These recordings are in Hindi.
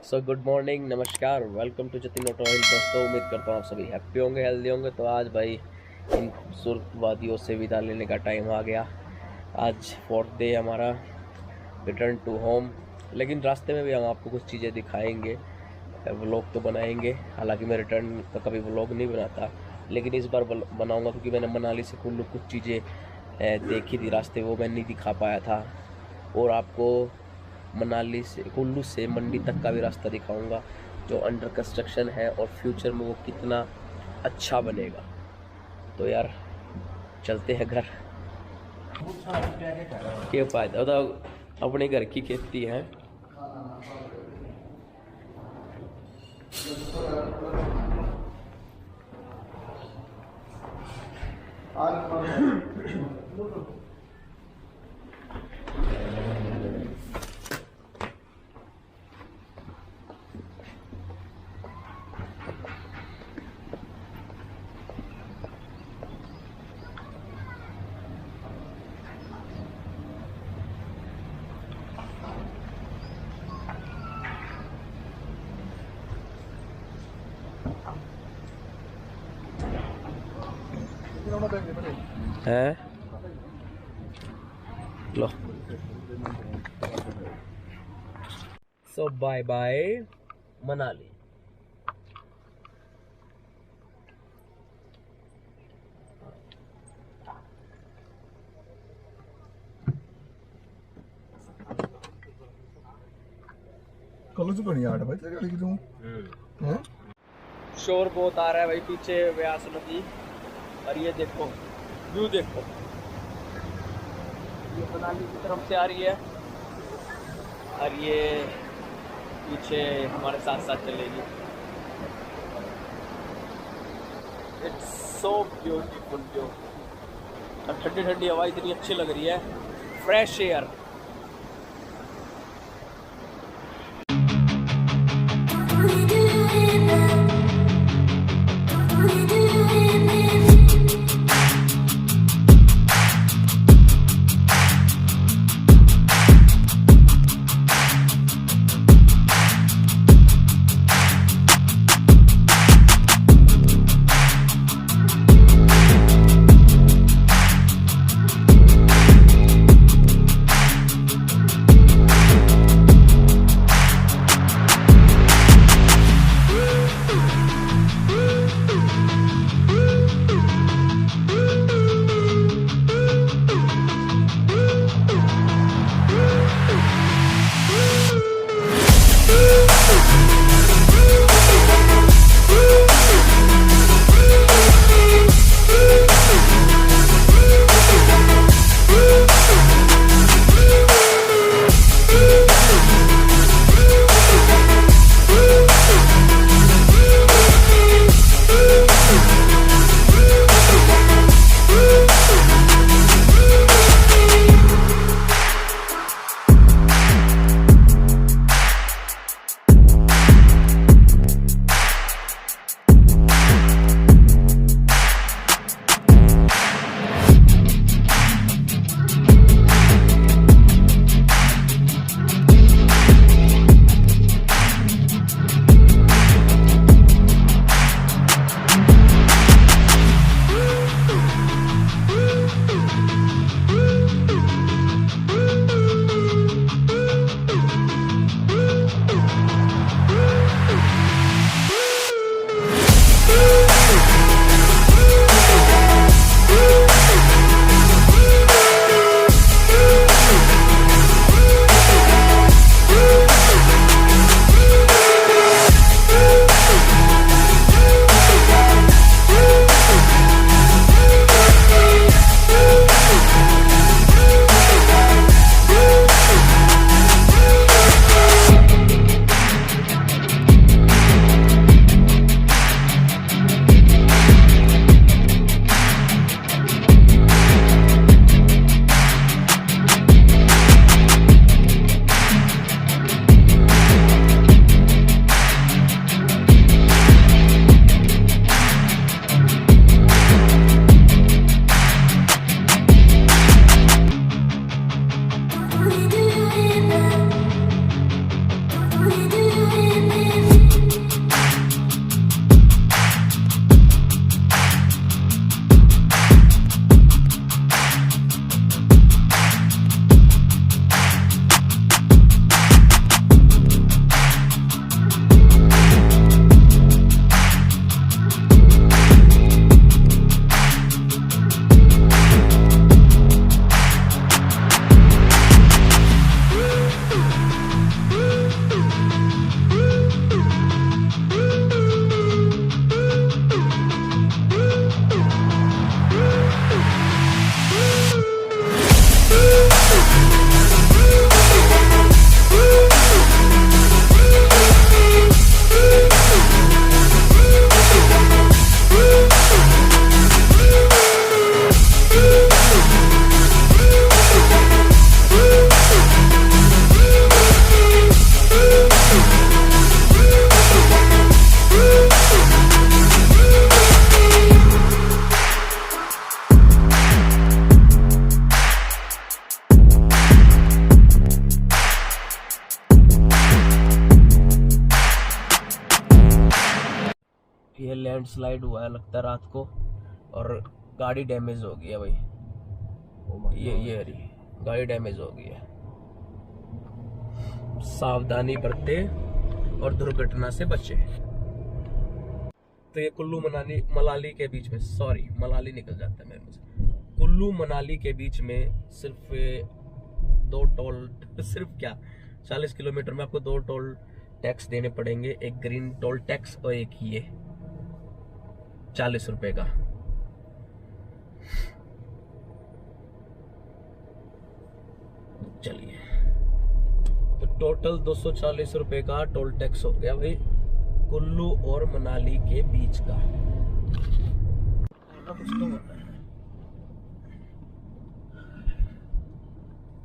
सो गुड मॉर्निंग, नमस्कार, welcome to Jatin auto oil. दोस्तों, उम्मीद करता हूँ आप सभी हैप्पी होंगे, हेल्दी होंगे। तो आज भाई इन खूबसूरत वादियों से विदा लेने का टाइम आ गया। आज 4th डे हमारा रिटर्न टू होम। लेकिन रास्ते में भी हम आपको कुछ चीज़ें दिखाएंगे, व्लॉग तो बनाएंगे। हालांकि मैं रिटर्न का कभी व्लॉग नहीं बनाता, लेकिन इस बार बनाऊंगा क्योंकि मैंने मनाली से कुल्लू कुछ चीज़ें देखी थी रास्ते, वो मैं नहीं दिखा पाया था। और आपको मनाली से कुल्लू से मंडी तक का भी रास्ता दिखाऊंगा जो अंडर कंस्ट्रक्शन है, और फ्यूचर में वो कितना अच्छा बनेगा। तो यार चलते हैं घर। क्या फायदा बताओ, अपने घर की खेती है। है लो। सो बाय बाय मनाली। कल तो बनी आठ भाई तेरी गाड़ी की तू हैं। शोर बहुत आ रहा है भाई पीछे, व्यास नदी। और ये देखो व्यू, देखो ये मनाली की तरफ से आ रही है, और ये पीछे हमारे साथ साथ चलेगी। इट्स सो ब्यूटीफुल व्यू, और ठंडी ठंडी हवा इतनी अच्छी लग रही है, फ्रेश एयर। We do ये लैंडस्लाइड हुआ है लगता है रात को, और गाड़ी डैमेज हो गई है भाई। ये रही गाड़ी डैमेज हो गई है। सावधानी बरते और दुर्घटना से बचे। तो ये कुल्लू मनाली के बीच में, सॉरी मनाली निकल जाता है मेरे मुझे, कुल्लू मनाली के बीच में सिर्फ 2 टोल, सिर्फ क्या 40 किलोमीटर में आपको 2 टोल टैक्स देने पड़ेंगे। एक ग्रीन टोल टैक्स और एक ये 40 रुपए का। चलिए, तो टोटल 240 रुपए का टोल टैक्स हो गया भाई कुल्लू और मनाली के बीच का।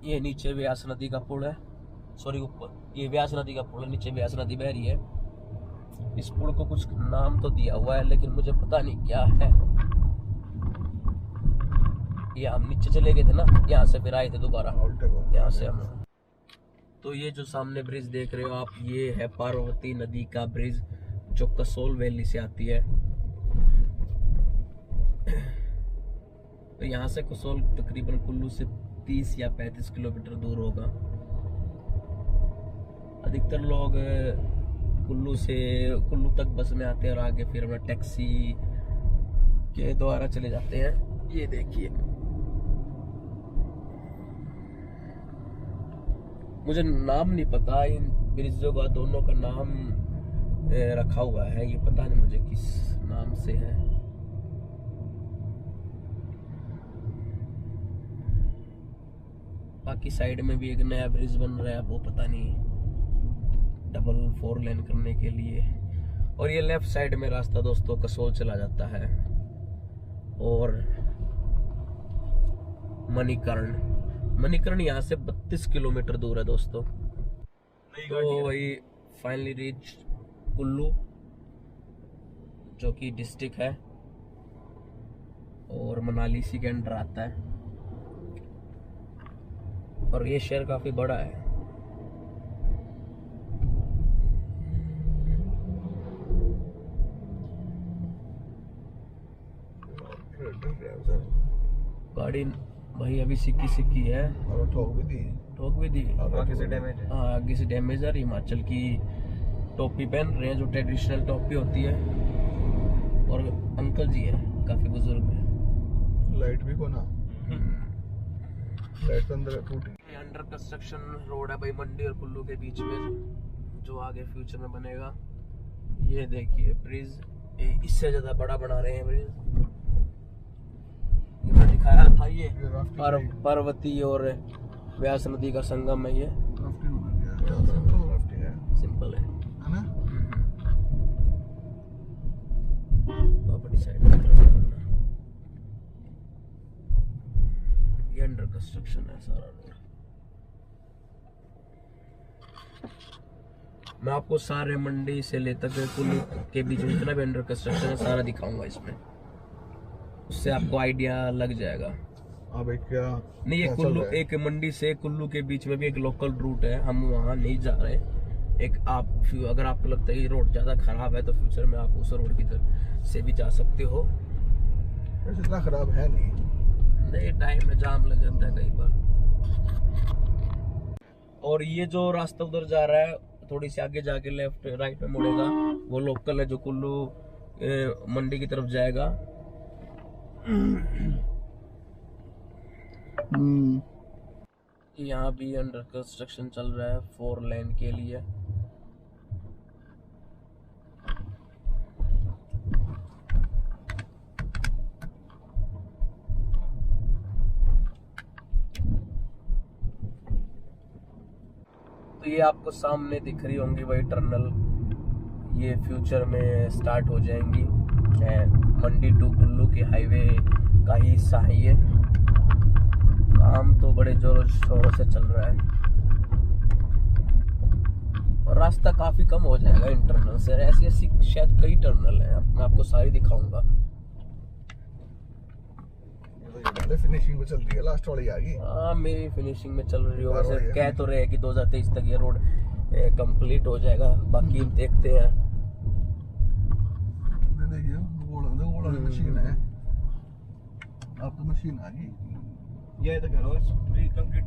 ये नीचे व्यास नदी का पुल है, सॉरी ऊपर ये व्यास नदी का पुल है, नीचे व्यास नदी बह रही है। इस पुल को कुछ नाम तो दिया हुआ है लेकिन मुझे पता नहीं क्या है। ये हम नीचे चले गए थे ना, यहाँ से फिर आए थे दोबारा यहाँ से हम। तो ये जो सामने ब्रिज देख रहे हो आप, ये है पार्वती नदी का ब्रिज जो कसोल वैली से आती है। तो यहाँ से कसोल तकरीबन कुल्लू से 30 या 35 किलोमीटर दूर होगा। अधिकतर लोग कुल्लू तक बस में आते हैं और आगे फिर अपना टैक्सी के द्वारा चले जाते हैं। ये देखिए, मुझे नाम नहीं पता इन ब्रिजों का, दोनों का नाम रखा हुआ है, ये पता नहीं मुझे किस नाम से है। बाकी साइड में भी एक नया ब्रिज बन रहा है, वो पता नहीं, डबल 4 लेन करने के लिए। और ये लेफ्ट साइड में रास्ता दोस्तों कसोल चला जाता है और मणिकर्ण यहाँ से 32 किलोमीटर दूर है दोस्तों। तो वही फाइनली रीच कुल्लू जो कि डिस्ट्रिक्ट है और मनाली सी के अंडर आता है, और ये शहर काफी बड़ा है। गाड़ी भाई अभी सिक्की है और ठोक भी दी आगे से डैमेज है। हाँ, आगे से डैमेज है। हिमाचल की टोपी पहन रहे हैं जो ट्रेडिशनल टोपी होती है, और अंकल जी है काफी बुजुर्ग है। लाइट भी को ना लाइट अंदर टूटी। अंडर कंस्ट्रक्शन रोड है भाई मंडी और कुल्लू के बीच में, जो आगे फ्यूचर में बनेगा। ये देखिए ब्रिज, इससे ज्यादा बड़ा बना रहे हैं ब्रिज। मैं दिखाया था ये पार्वती और व्यास नदी का संगम है। ये सिंपल है ना। प्रॉपर्टी साइड में ये अंडर कंस्ट्रक्शन है सारा रोड। मैं आपको सारे मंडी से ले तक कुल्लू के बीच में जितना भी अंडर कंस्ट्रक्शन है सारा दिखाऊंगा इसमें, उससे आपको आइडिया लग जाएगा। अब क्या नहीं, ये कुल्लू एक मंडी से कुल्लू के बीच में भी एक लोकल रूट है, हम वहाँ नहीं जा रहे। एक आप अगर आपको लगता है ये रोड ज्यादा खराब है तो फ्यूचर में आप उस रोड की तरफ से भी जा सकते हो। इतना खराब है नहीं, टाइम में जाम लग जाता है कई बार। और ये जो रास्ता उधर जा रहा है, थोड़ी सी आगे जाके लेफ्ट राइट में मुड़ेगा, वो लोकल है जो कुल्लू मंडी की तरफ जाएगा। यहाँ भी अंडर कंस्ट्रक्शन चल रहा है 4 लेन के लिए। तो ये आपको सामने दिख रही होंगी वही टर्नल, ये फ्यूचर में स्टार्ट हो जाएंगी। मंडी टू कुल्लू के हाईवे का ही हिस्सा है ये। काम तो बड़े जोरों शोरों से चल रहा है और रास्ता काफी कम हो जाएगा इन टर्नल से। ऐसी शायद कई टर्नल हैं, मैं आपको सारी दिखाऊंगा। फिनिशिंग में चल रही है, लास्ट वाली आ गई। हाँ, मेरी फिनिशिंग में चल रही हो। वैसे कह तो रहे हैं कि 2023 तक ये रोड कंप्लीट हो जाएगा, बाकी देखते हैं। पुरानी मशीन है, अब तो मशीन आ गई। ये तो करो पूरी कंक्रीट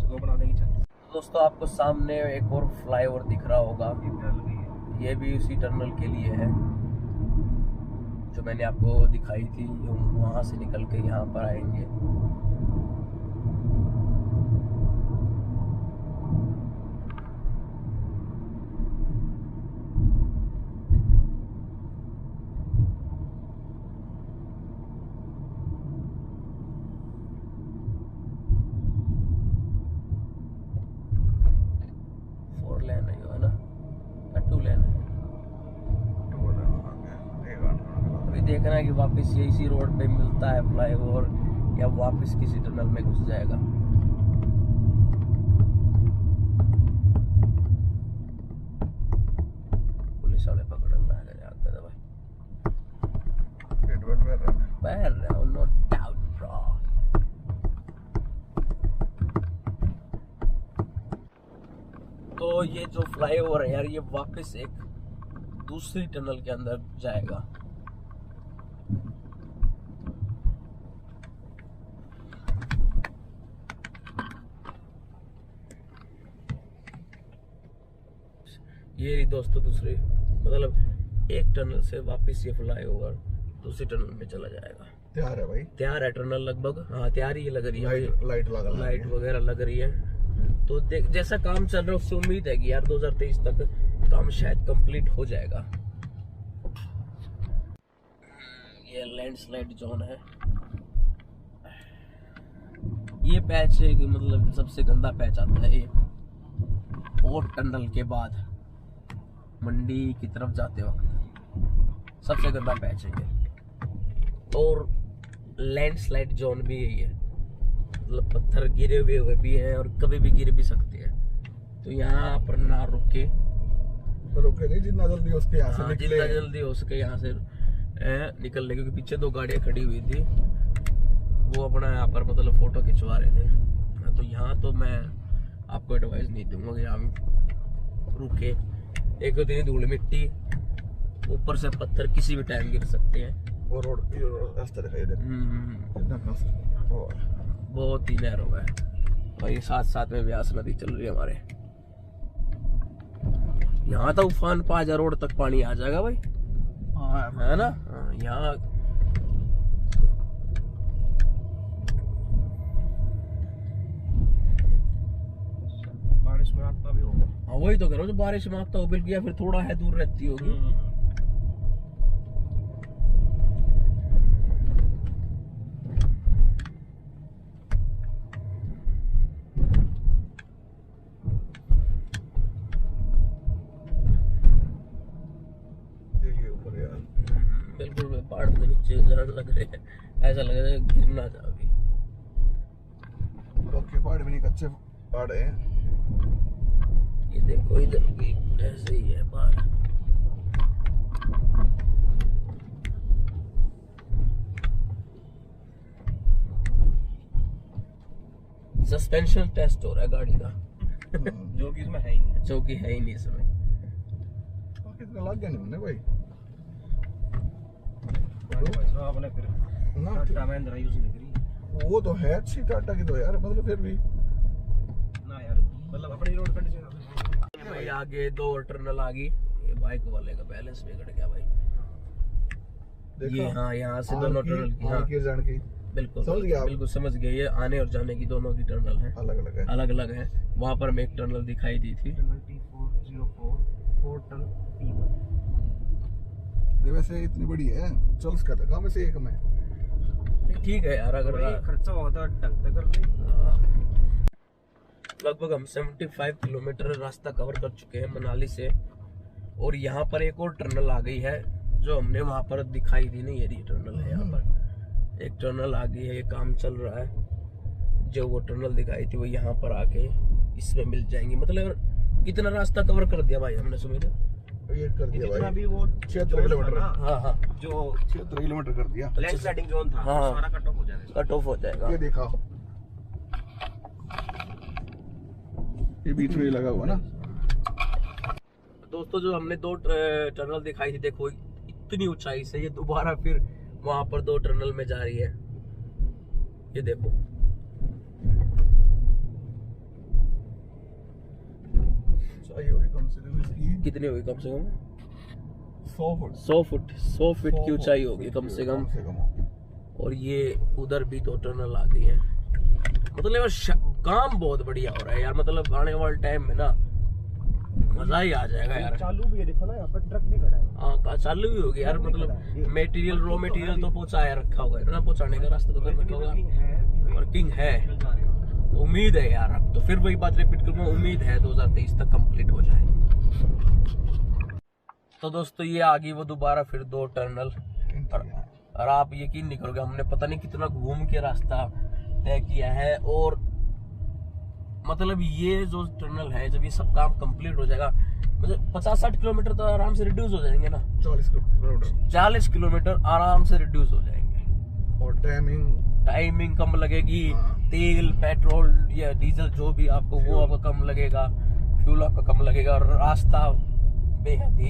वो बना देंगे छत। दोस्तों आपको सामने एक और फ्लाईओवर दिख रहा होगा, ये भी उसी टनल के लिए है जो मैंने आपको दिखाई थी। हम वहाँ से निकल के यहाँ पर आएंगे। देखना है कि वापस ये इसी रोड पे मिलता है फ्लाईओवर या वापस किसी टनल में घुस जाएगा। पुलिस वाले पकड़ना है जाकर भाई, बहर रहा हूं, नो डाउट ब्रो। तो ये जो फ्लाईओवर है यार, ये वापस एक दूसरी टनल के अंदर जाएगा। ये रही दोस्तों दूसरी, मतलब एक टनल से वापस ये फ्लाईओवर दूसरी टनल में चला जाएगा। तैयार है भाई, तैयार है टनल लगभग, हाँ तैयार ही लग रही है, लाइट वगैरह लग रही है। तो देख जैसा काम चल रहा है उससे उम्मीद है कि यार 2023 तक काम शायद कंप्लीट हो जाएगा। ये लैंडस्लाइड जोन है, ये पैच है कि मतलब सबसे गंदा पैच आता है ये, और टनल के बाद मंडी की तरफ जाते वक्त सबसे गंदा पैच है ये। और लैंडस्लाइड जोन भी है ये, मतलब पत्थर गिरे हुए भी हैं और कभी भी गिर भी सकते हैं। तो यहाँ पर ना रुके नहीं, जितना जल्दी हो सके यहाँ से निकले, जितना जल्दी हो सके यहाँ से निकल ले, क्योंकि पीछे 2 गाड़ियाँ खड़ी हुई थी, वो अपना यहाँ पर मतलब फोटो खिंचवा रहे थे। तो यहाँ तो मैं आपको एडवाइस नहीं दूंगा कि यहाँ रुके। एक तो इतनी धूल मिट्टी, ऊपर से पत्थर किसी भी टाइम गिर सकते हैं। वो रोड रास्ता दिखाई दे, बहुत ही नहर हो गया और ये साथ साथ में व्यास नदी चल रही है हमारे। यहाँ तो उफान पाजा रोड तक पानी आ जाएगा भाई, है ना। यहाँ बारिश में आता भी होगा। हाँ वही तो कह रहा हूँ, जो बारिश में आता हो बिल्कुल, या फिर थोड़ा है दूर रहती होगी। बिल्कुल पहाड़ के नीचे जाने लग रहे हैं, ऐसा लग रहा है गिरना जा अभी। पक्के पहाड़ भी नहीं, कच्चे पहाड़ है। ये देखो इधर भी ऐसे ही है पहाड़। सस्पेंशन टेस्ट हो रहा है गाड़ी का जो कि इसमें है ही नहीं, जो कि है ही नहीं इसमें। कितना लग गया नहीं भाई आपने फिर ना, टाटा महिंद्रा यूज नहीं करी। वो तो है अच्छी टाटा की तो यार, मतलब फिर भी ना यार, मतलब अपनी रोड कंडीशन। भाई आगे 2 और टर्नल आ गई, ये बाइक वाले का बैलेंस बिगड़ गया भाई। ये हाँ यहाँ से दोनों टर्नल की, हाँ जान की बिल्कुल समझ गया, बिल्कुल समझ गए। ये आने और जाने की दोनों की टर्नल है, अलग अलग है, अलग अलग है। वहाँ पर मैं एक टर्नल दिखाई दी थी, 2404 पोर्टल P1। वैसे इतनी बड़ी है, चल उसका था काम से एक में ठीक है यार। अगर खर्चा होता ढंग से कर ले। लगभग हम 75 किलोमीटर रास्ता कवर कर चुके हैं मनाली से, और यहाँ पर एक और टर्नल आ गई है जो हमने वहाँ पर दिखाई दी नहीं। ये टर्नल है, यहाँ पर एक टर्नल आ गई है, ये काम चल रहा है। जो वो टर्नल दिखाई थी वो यहाँ पर आके इसमें मिल जाएंगी। मतलब कितना रास्ता कवर कर दिया भाई हमने सुमित, ये कर दिया जितना भाई भी वो 76 किलोमीटर। हाँ हाँ जो 76 किलोमीटर कर दिया, लैंडस्लाइडिंग जोन था, हाँ। सारा कट ऑफ हो जाएगा। कट ऑफ हो जाएगा। ये देखा, ये बीच में लगा हुआ ना। दोस्तों जो हमने 2 टनल दिखाई थी, देखो इतनी ऊंचाई से ये दोबारा फिर वहां पर 2 टनल में जा रही है। ये देखो, ऊंचाई होगी कम से कम इसकी कितनी होगी? कम से कम 100 फुट 100 फीट की ऊंचाई होगी कम से कम। होगी। और ये उधर भी 2 टनल आ गई है। मतलब काम बहुत बढ़िया हो रहा है यार। मतलब आने वाले टाइम में ना मजा ही आ जाएगा यार। चालू भी है, देखो ना यहाँ पर ट्रक भी खड़ा है। हाँ, चालू भी होगी यार। मतलब मेटीरियल, रॉ मेटीरियल तो पहुंचाया रखा होगा ना, पहुंचाने का रास्ता तो कर रखा होगा। वर्किंग है, उम्मीद है यार। अब तो फिर वही बात रिपीट करूंगा, उम्मीद है 2023 तक कंप्लीट हो जाए। तो दोस्तों ये आ गई वो दोबारा फिर 2 टनल। और आप यकीन नहीं करोगे, हमने पता नहीं कितना घूम के रास्ता तय किया है। और मतलब ये जो टनल है, जब ये सब काम कंप्लीट हो जाएगा, मतलब 50-60 किलोमीटर तो आराम से रिड्यूस हो जाएंगे ना। 40 किलोमीटर आराम से रिड्यूस हो जाएंगे। और टाइमिंग कम लगेगी। तेल, पेट्रोल या डीजल जो भी आपको, वो आपको कम लगेगा। फ्यूल आपका कम लगेगा। और रास्ता बेहद ही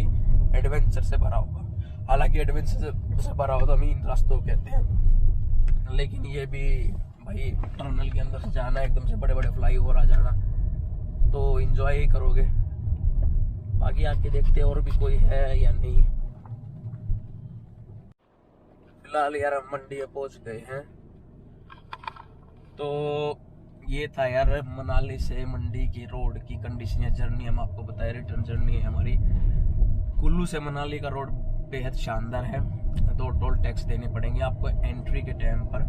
एडवेंचर से भरा होगा। हालांकि एडवेंचर से भरा होगा हम इन रास्तों कहते हैं, लेकिन ये भी भाई टनल के अंदर से जाना, एकदम से बड़े बड़े फ्लाईओवर आ जाना, तो एंजॉय ही करोगे। बाकी आके देखते हैं और भी कोई है या नहीं। फिलहाल यार हम मंडी में पहुंच गए हैं। तो ये था यार मनाली से मंडी की रोड की कंडीशन या जर्नी। हम आपको बताए, रिटर्न जर्नी है हमारी। कुल्लू से मनाली का रोड बेहद शानदार है। 2 टोल टैक्स देने पड़ेंगे आपको एंट्री के टाइम पर।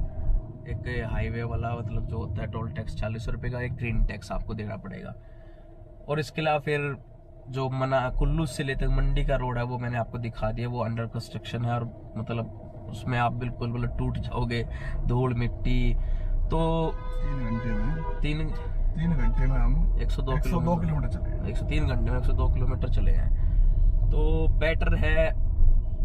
एक हाईवे वाला मतलब जो होता है टोल टैक्स 40 रुपये का, एक ग्रीन टैक्स आपको देना पड़ेगा। और इसके अलावा फिर जो कुल्लू से लेकर मंडी का रोड है वो मैंने आपको दिखा दिया, वो अंडर कंस्ट्रक्शन है। और मतलब उसमें आप बिल्कुल मतलब टूट जाओगे, धूल मिट्टी। तो 3 घंटे में हम 102 किलोमीटर चले। 3 घंटे में 102 किलोमीटर चले हैं। तो बेटर है,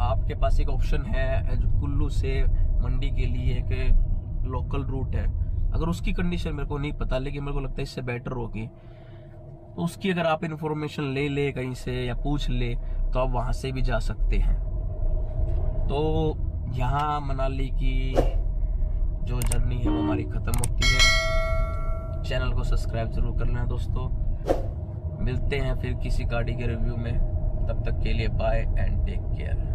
आपके पास एक ऑप्शन है जो कुल्लू से मंडी के लिए एक लोकल रूट है। अगर उसकी कंडीशन मेरे को नहीं पता, लेकिन मेरे को लगता है इससे बेटर होगी। तो उसकी अगर आप इंफॉर्मेशन ले कहीं से या पूछ ले, तो आप वहां से भी जा सकते हैं। तो यहाँ मनाली की जो जर्नी है वो हमारी खत्म होती है। चैनल को सब्सक्राइब जरूर कर लेना दोस्तों। मिलते हैं फिर किसी गाड़ी के रिव्यू में। तब तक के लिए बाय एंड टेक केयर।